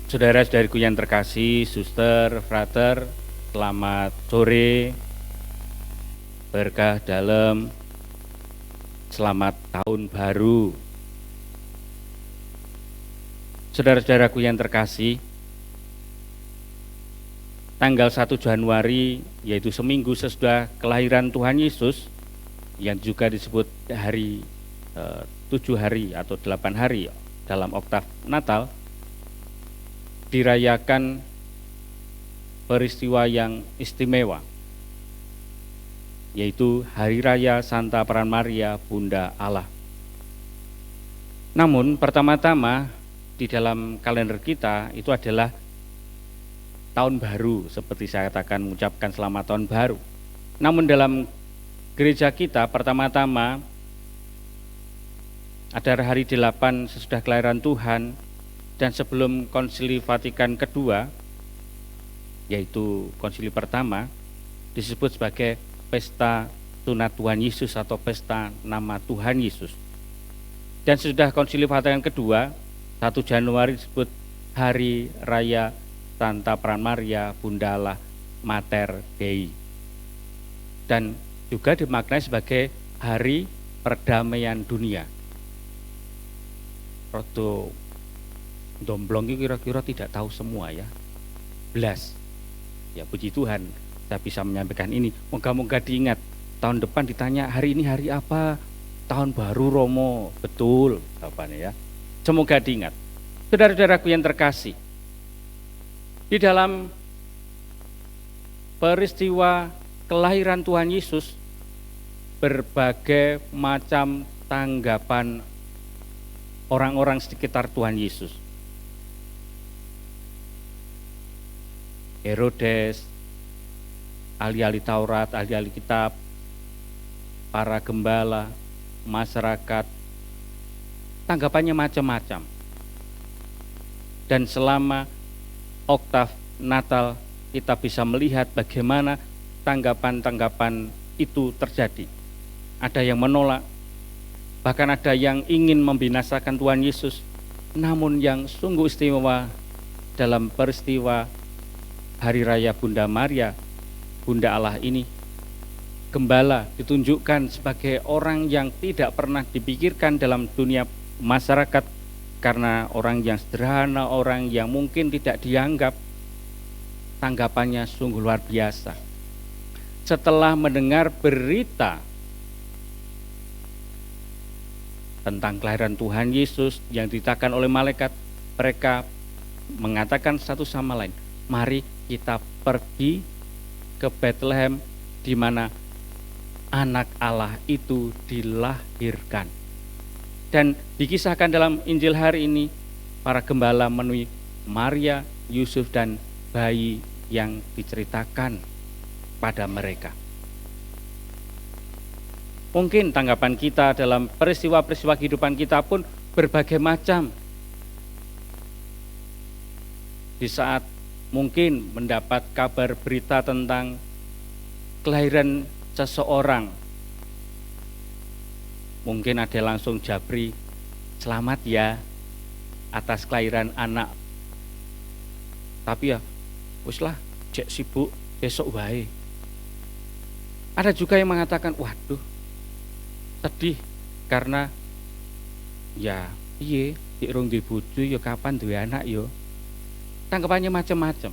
Saudara-saudariku yang terkasih, suster, frater, selamat sore, berkah dalam, selamat tahun baru. Saudara-saudaraku yang terkasih, tanggal 1 Januari, yaitu seminggu sesudah kelahiran Tuhan Yesus, yang juga disebut hari 7 hari atau 8 hari dalam oktav Natal, dirayakan peristiwa yang istimewa, yaitu Hari Raya Santa Peran Maria Bunda Allah. Namun pertama-tama di dalam kalender kita itu adalah tahun baru, seperti saya katakan mengucapkan selamat tahun baru. Namun dalam gereja kita pertama-tama ada hari 8 sesudah kelahiran Tuhan, dan sebelum Konsili Vatikan kedua, yaitu konsili pertama, disebut sebagai pesta sunat Tuhan Yesus atau pesta nama Tuhan Yesus. Dan sesudah Konsili Vatikan kedua, 1 Januari disebut Hari Raya Santa Peran Maria Bunda Allah Mater Dei, dan juga dimaknai sebagai Hari Perdamaian Dunia. Rodo domblong kira-kira tidak tahu semua ya, belas. Ya puji Tuhan, saya bisa menyampaikan ini. Moga-moga diingat. Tahun depan ditanya hari ini hari apa? Tahun baru Romo, betul jawabannya ya. Semoga diingat. Saudara-saudaraku yang terkasih, di dalam peristiwa kelahiran Tuhan Yesus, berbagai macam tanggapan orang-orang sekitar Tuhan Yesus. Herodes, ahli-ahli Taurat, ahli-ahli kitab, para gembala, masyarakat, tanggapannya macam-macam. Dan selama oktav Natal kita bisa melihat bagaimana tanggapan-tanggapan itu terjadi. Ada yang menolak, bahkan ada yang ingin membinasakan Tuhan Yesus. Namun yang sungguh istimewa dalam peristiwa Hari Raya Bunda Maria, Bunda Allah ini, gembala ditunjukkan sebagai orang yang tidak pernah dipikirkan dalam dunia masyarakat, karena orang yang sederhana, orang yang mungkin tidak dianggap. Tanggapannya sungguh luar biasa. Setelah mendengar berita tentang kelahiran Tuhan Yesus yang diberitakan oleh malaikat, mereka mengatakan satu sama lain, mari kita pergi ke Bethlehem di mana anak Allah itu dilahirkan. Dan dikisahkan dalam Injil hari ini, para gembala menemui Maria, Yusuf, dan bayi yang diceritakan pada mereka. Mungkin tanggapan kita dalam peristiwa-peristiwa kehidupan kita pun berbagai macam. Di saat mungkin mendapat kabar berita tentang kelahiran seseorang, mungkin ada langsung japri, selamat ya atas kelahiran anak. Tapi ya, wis lah, cek sibuk, besok wae. Ada juga yang mengatakan, waduh, sedih karena ya piye, dik rung duwe bojo ya kapan duwe anak yo. Tanggapannya macam-macam.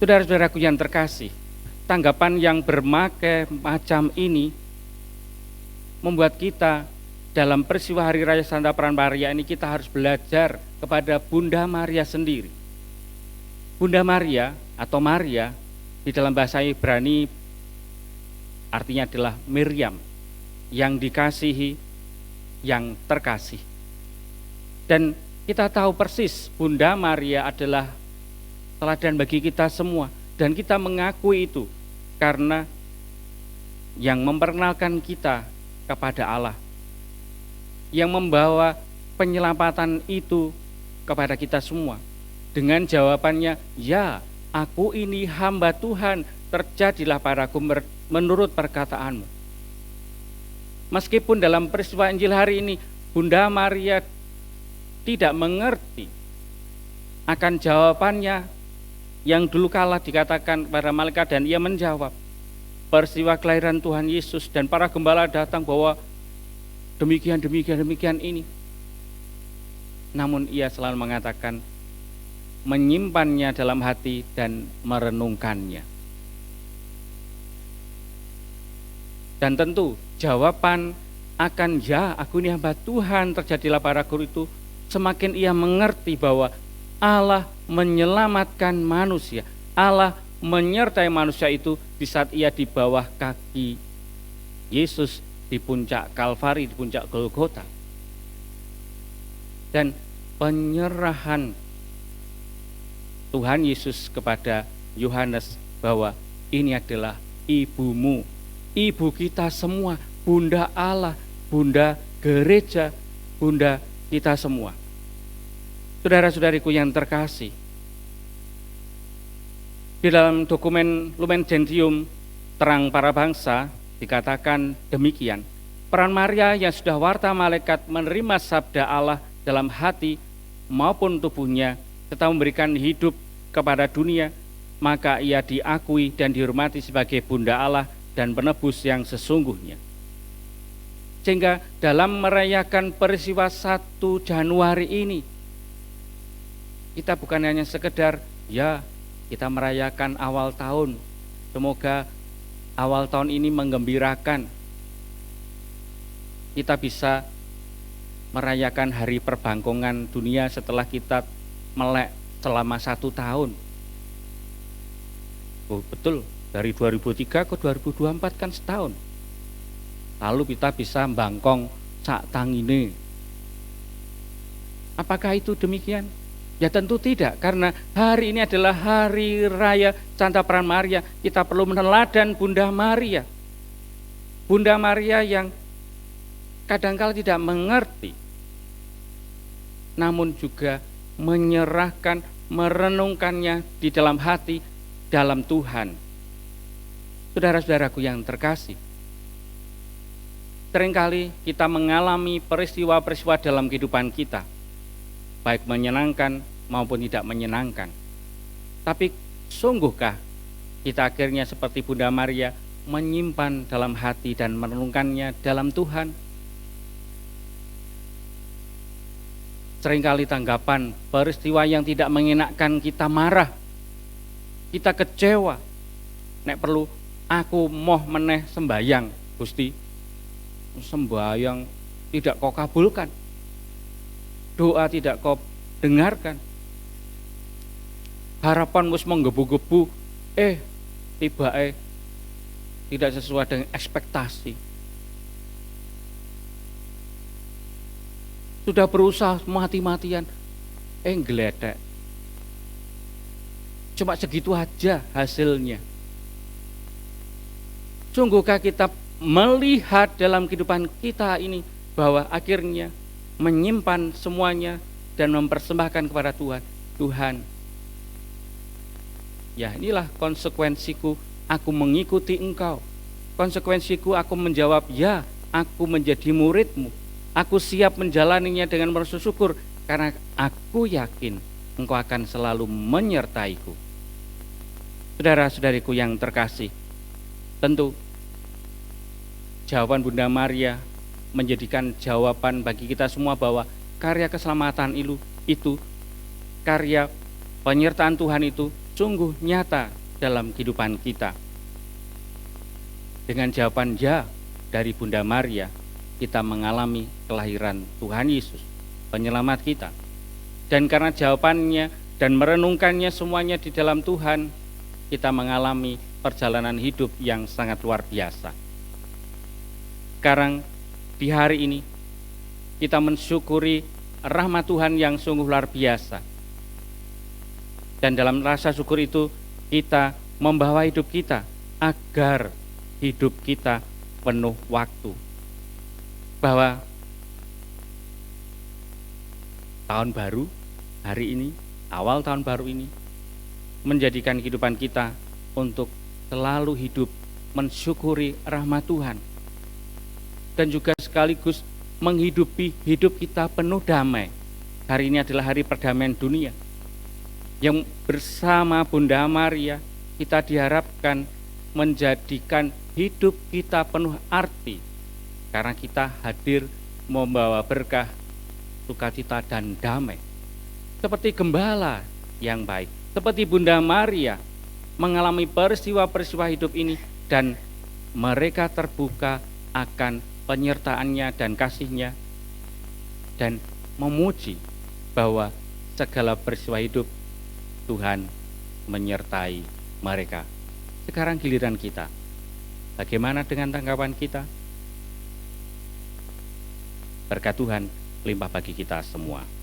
Saudara-saudaraku yang terkasih, tanggapan yang berbagai macam ini membuat kita dalam peristiwa Hari Raya Santa Peran Maria ini kita harus belajar kepada Bunda Maria sendiri. Bunda Maria atau Maria di dalam bahasa Ibrani artinya adalah Miriam, yang dikasihi, yang terkasih. Dan kita tahu persis Bunda Maria adalah teladan bagi kita semua, dan kita mengakui itu karena yang memperkenalkan kita kepada Allah, yang membawa penyelamatan itu kepada kita semua dengan jawabannya, ya, aku ini hamba Tuhan, terjadilah padaku menurut perkataanmu. Meskipun dalam peristiwa Injil hari ini Bunda Maria tidak mengerti akan jawabannya yang dulu kala dikatakan kepada malaikat, dan ia menjawab peristiwa kelahiran Tuhan Yesus, dan para gembala datang bahwa demikian ini. Namun ia selalu mengatakan menyimpannya dalam hati dan merenungkannya. Dan tentu jawaban akan ya aku ini hamba Tuhan terjadilah pada guru itu, semakin ia mengerti bahwa Allah menyelamatkan manusia, Allah menyertai manusia itu di saat ia di bawah kaki Yesus di puncak Kalvari, di puncak Golgota. Dan penyerahan Tuhan Yesus kepada Yohanes bahwa ini adalah ibumu, ibu kita semua, bunda Allah, bunda gereja, bunda kita semua. Saudara-saudariku yang terkasih, di dalam dokumen Lumen Gentium Terang Para Bangsa dikatakan demikian, peran Maria yang sudah warta malaikat menerima sabda Allah dalam hati maupun tubuhnya serta memberikan hidup kepada dunia, maka ia diakui dan dihormati sebagai bunda Allah dan penebus yang sesungguhnya. Sehingga dalam merayakan peristiwa 1 Januari ini, kita bukan hanya sekedar ya kita merayakan awal tahun, semoga awal tahun ini menggembirakan. Kita bisa merayakan hari perbangkongan dunia setelah kita melek selama 1 tahun. Oh, betul, dari 2003 ke 2024 kan setahun. Lalu kita bisa bangkong sak tangine. Apakah itu demikian? Ya tentu tidak, karena hari ini adalah hari raya Santa Peran Maria. Kita perlu meneladan Bunda Maria. Bunda Maria yang kadangkala tidak mengerti, namun juga menyerahkan, merenungkannya di dalam hati, dalam Tuhan. Saudara-saudaraku yang terkasih, seringkali kita mengalami peristiwa-peristiwa dalam kehidupan kita, baik menyenangkan maupun tidak menyenangkan. Tapi sungguhkah kita akhirnya seperti Bunda Maria menyimpan dalam hati dan merenungkannya dalam Tuhan? Seringkali tanggapan peristiwa yang tidak mengenakkan kita marah, kita kecewa. Nek perlu aku moh meneh sembayang, Gusti, sembayang tidak kau kabulkan, doa tidak kau dengarkan, harapan mus menggebu-gebu, tiba tidak sesuai dengan ekspektasi. Sudah berusaha mati-matian, ngeletek. Cuma segitu aja hasilnya. Sungguhkah kita melihat dalam kehidupan kita ini bahwa akhirnya menyimpan semuanya dan mempersembahkan kepada Tuhan. Tuhan, ya inilah konsekuensiku aku mengikuti Engkau. Konsekuensiku aku menjawab, ya aku menjadi muridmu. Aku siap menjalaninya dengan merasa syukur karena aku yakin Engkau akan selalu menyertaiku. Saudara-saudariku yang terkasih, tentu jawaban Bunda Maria menjadikan jawaban bagi kita semua bahwa karya keselamatan itu karya penyertaan Tuhan itu sungguh nyata dalam kehidupan kita. Dengan jawaban ya dari Bunda Maria, kita mengalami kelahiran Tuhan Yesus, penyelamat kita. Dan karena jawabannya dan merenungkannya semuanya di dalam Tuhan, kita mengalami perjalanan hidup yang sangat luar biasa. Sekarang di hari ini kita mensyukuri rahmat Tuhan yang sungguh luar biasa. Dan dalam rasa syukur itu kita membawa hidup kita agar hidup kita penuh waktu. Bahwa tahun baru hari ini, awal tahun baru ini menjadikan kehidupan kita untuk selalu hidup mensyukuri rahmat Tuhan. Dan juga sekaligus menghidupi hidup kita penuh damai. Hari ini adalah hari perdamaian dunia. yang bersama Bunda Maria kita diharapkan menjadikan hidup kita penuh arti, karena kita hadir membawa berkah, sukacita dan damai. Seperti gembala yang baik, seperti Bunda Maria mengalami peristiwa-peristiwa hidup ini dan mereka terbuka akan penyertaannya dan kasihnya dan memuji bahwa segala peristiwa hidup Tuhan menyertai mereka. Sekarang giliran kita. Bagaimana dengan tanggapan kita? Berkat Tuhan limpah bagi kita semua.